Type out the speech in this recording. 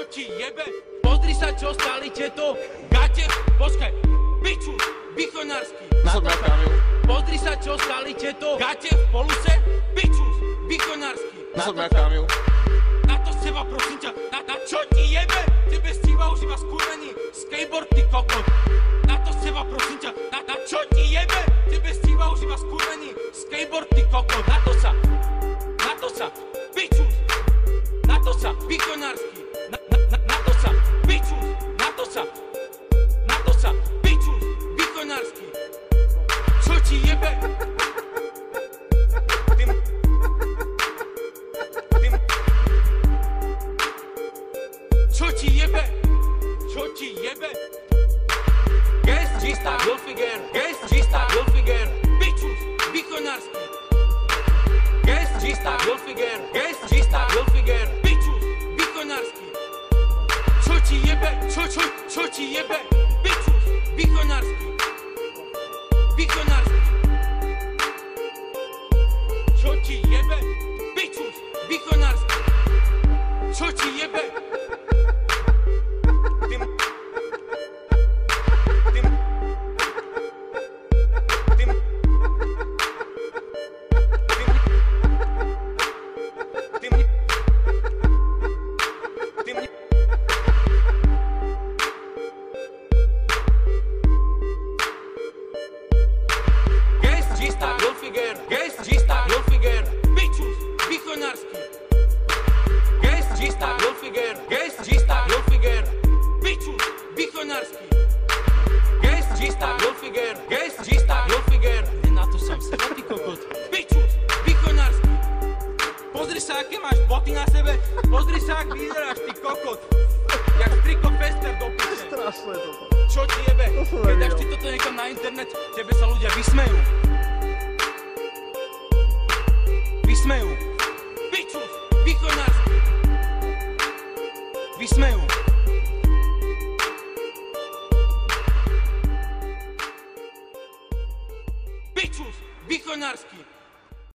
ti jebe? Pozri sa, čo stali tieto gate. Počkaj, piču, výchonársky. Pozri sa, čo stali tieto gate v poluse. Piču, výchonársky. Na to seba, prosím ťa, na čo ti jebe? Tebe stíva už iba skurvený skateboard, ty kokot. Na to seba, prosím ťa, na čo ti jebe? Tebe stíva už iba skurvený skateboard, ty kokot. Na to sa, piču, na to sa, výchonársky. Na to sa, piču, na to sa, piču, výchonársky. Čo ti jebe? Čo ti jebe? Gesta, Gulfiger, pičus, výchonársky. Gesta, Gulfiger, pičus, výchonársky. Čo ti jebe? Čo ti jebe? Pičus, výchonársky. Čo ti jebe? Pičus, výchonársky. Čo ti jebe? Gesta, Gulfiger, pičus, výchonársky. Gesta, Gulfiger, pičus, výchonársky. Gesta, Gulfiger, na to som sa, ty kokot. Pičus, výchonársky. Pozri sa, aké máš boty na sebe. Pozri sa, ak vyzeráš, ty kokot. Jak striko fester do piče. Strašné toto. Čo ti jebe? Keď dáš ty toto niekam na internet, tebe sa ľudia vysmejú. Pičus, výchonársky. Vysmejú.